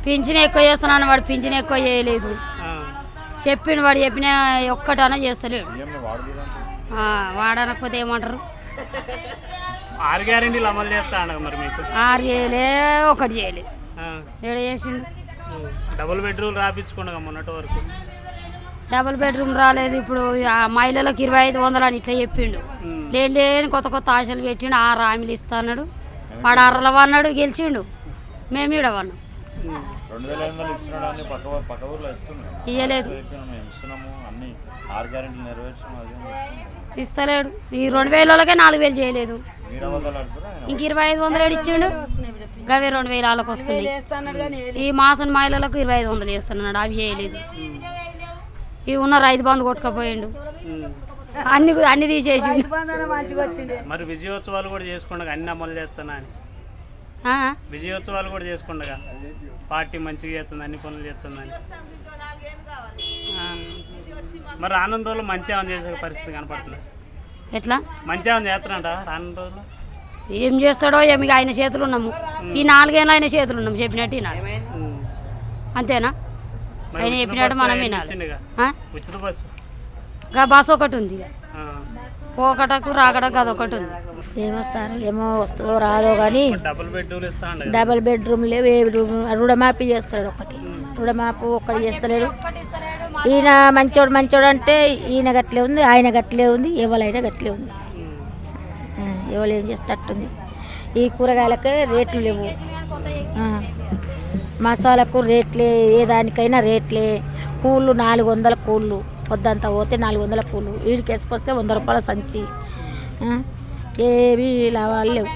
Pension ఎక్కువ చేస్తున్నాను, వాడు పింఛన్ ఎక్కువ చేయలేదు. చెప్పిండు, వాడు చెప్పిన ఒక్కటనా చేస్తలేడు. వాడనకపోతే ఏమంటారు? 6 గ్యారెంటీలు అమలు చేస్తా అన్న మరి మీకు 6 చేయలే, ఒకటి చేయలే. ఏడు చేసిండు. డబుల్ బెడ్రూమ్ రాపించుకున్నాగా మొన్నటి వరకు. డబుల్ బెడ్రూమ్ రాలేదు. ఇప్పుడు ఆ మహిళలకు 2500 అని ఇట్లా చెప్పిండు. లేని కొత్త కొత్త ఆశలు పెట్టిండు. 6 హామీలు ఇస్తా అన్నాడు. వాడు 6ల అన్నాడు, గెలిచిండు. మేము ఈడ వన్నాం. ఇయ్యలేదు, ఇస్తలేడు. ఈ 2000 4000 చేయలేదు. ఇంక 2500 ఇచ్చిండు. గవే 2000 వాళ్ళకి వస్తుంది. ఈ మాసం మహిళలకు 2500 చేస్తున్నాడు, అవి చేయలేదు. ఇవి ఉన్న రైతు బంధు కొట్టుకపోయిండు, అన్ని తీసేసి. మరి విజయోత్సవాలు కూడా చేసుకుండగా అన్ని అమలు చేస్తున్నా అని. విజయోత్సవాలు కూడా చేసుకుండగా పార్టీ మంచిగా చేస్తుంది, అన్ని పనులు చేస్తుందని. మరి రానున్న రోజులు మంచి ఏమైనా చేసే పరిస్థితి కనపడుతుంది. ఎట్లా మంచి ఏమైనా చేస్తానంట రానున్న రోజులు? ఏం చేస్తాడో ఏమి, ఆయన చేతులు ఉన్నాము. ఈ 4 ఏళ్ళు ఆయన చేతులు ఉన్నాము. చెప్పినట్టు వినాలి, అంతేనా? ఆయన చెప్పినట్టు మనం వినాలి. ఉచిత బస్సు బస్సు ఒకటి ఉంది, పోకటకు రాకటకు అదొకటి ఉంది. ఏమో సార్, ఏమో వస్తుందో రాదో కానీ డబుల్ బెడ్రూమ్ లేవు. ఏ రుణమాఫీ చేస్తాడు ఒకటి, రుణమాఫీ ఒక్కటి చేస్తలేడు. ఈయన మంచోడు అంటే ఈయన గట్లే ఉంది, ఆయన గట్లే ఉంది, ఎవరైనా గట్లే ఉంది. ఎవరు ఏం చేస్తట్టుంది. ఈ కూరగాయలకే రేట్లు లేవు, మసాలాకు రేట్లే, ఏ దానికైనా రేట్లే. కూళ్ళు 400 కూళ్ళు, పొద్దంతా పోతే 400 కూళ్ళు. వీడికి వేసుకొస్తే 100 రూపాయల సంచి. ఏమీ లాభాలు లేవు.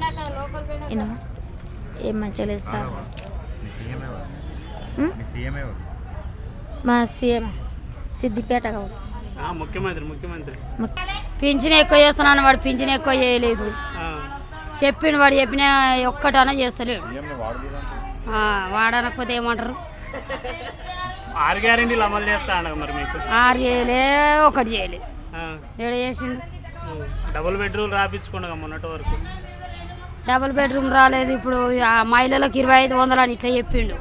ఏం మంచిగా లేదు సార్. మా సీఎం సిద్దిపేట కావచ్చు. ముఖ్యమంత్రి పింఛన్ ఎక్కువ చేస్తున్నాను, వాడు పింఛన్ ఎక్కువ చేయలేదు. చెప్పిండు, వాడు చెప్పిన ఒక్కటనా చేస్తలేడు. వాడనకపోతే ఏమంటారు? 6 గ్యారెంటీలు అమలు చేస్తా అన్న మరి మీకు 6 చేయలే, ఒకటి చేయలే. ఏడు చేసిండు. డబుల్ బెడ్రూమ్ రాపించుకున్నాగా మొన్నటి వరకు. డబుల్ బెడ్రూమ్ రాలేదు. ఇప్పుడు ఆ మహిళలకు 2500 అని ఇట్లా చెప్పిండు.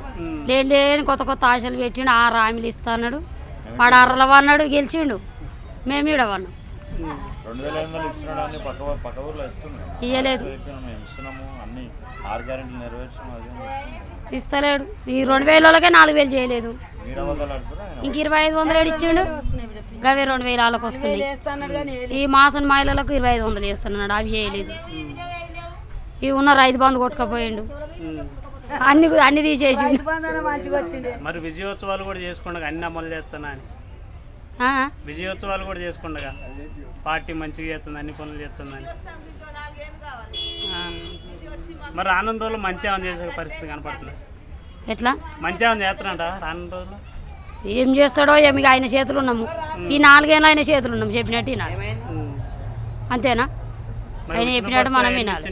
లేని కొత్త కొత్త ఆశలు పెట్టిండు. 6 హామీలు ఇస్తా అన్నాడు. వాడు 6ల అన్నాడు, గెలిచిండు. మేము ఈడ వన్నాం. ఇయ్యలేదు, ఇస్తలేడు. ఈ 2000 4000 చేయలేదు. ఇంక 2500 ఇచ్చిండు. గవే 2000 వాళ్ళకి వస్తుంది. ఈ మాసం మహిళలకు 2500 చేస్తున్నాడు, అవి చేయలేదు. ఇవి ఉన్న రైతు బంధు కొట్టుకపోయిండు, అన్ని తీసేసి. మరి విజయోత్సవాలు కూడా చేసుకుండగా అన్ని అమలు చేస్తున్నా అని. విజయోత్సవాలు కూడా చేసుకుండగా పార్టీ మంచిగా చేస్తుంది, అన్ని పనులు చేస్తుందని. మరి రానున్న రోజులు మంచి ఏమైనా చేసే పరిస్థితి కనపడుతుంది. ఎట్లా మంచి ఏమైనా చేస్తానంట రానున్న రోజులు? ఏం చేస్తాడో ఏమి, ఆయన చేతులు ఉన్నాము. ఈ 4 ఏళ్ళు ఆయన చేతులు ఉన్నాము. చెప్పినట్టు వినాలి, అంతేనా? ఆయన చెప్పినట్టు మనం వినాలి.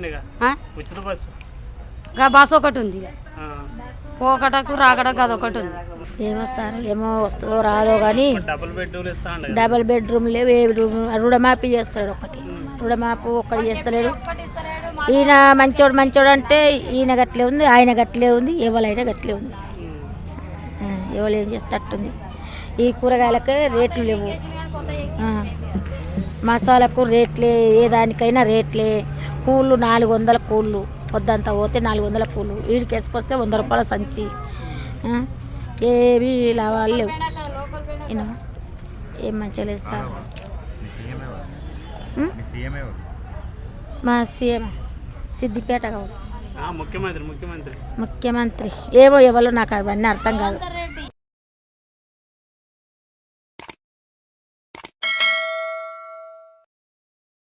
ఉచిత బస్సు బస్సు ఒకటి ఉంది, పోకటకు రాకటకు అదొకటి ఉంది. ఏమో సార్, ఏమో వస్తుందో రాదో కానీ డబుల్ బెడ్రూమ్ లేవు. ఏ రుణమాఫీ చేస్తాడు ఒకటి, రుణమాఫీ ఒక్కటి చేస్తలేడు. ఈయన మంచోడు అంటే ఈయన గట్లే ఉంది, ఆయన గట్లే ఉంది, ఎవరైనా గట్లే ఉంది. ఎవరు ఏం చేస్తట్టుంది. ఈ కూరగాయలకే రేట్లు లేవు, మసాలాకు రేట్లే, ఏ దానికైనా రేట్లే. కూళ్ళు 400 కూళ్ళు, పొద్దంతా పోతే 400 కూళ్ళు. వీడికి వేసుకొస్తే 100 రూపాయల సంచి. ఏమీ లాభాలు లేవు. ఏం మంచిగా లేదు సార్. మా సీఎం సిద్దిపేట కావచ్చు. ముఖ్యమంత్రి ఏమో ఎవరో నాకు అవన్నీ అర్థం కాదు.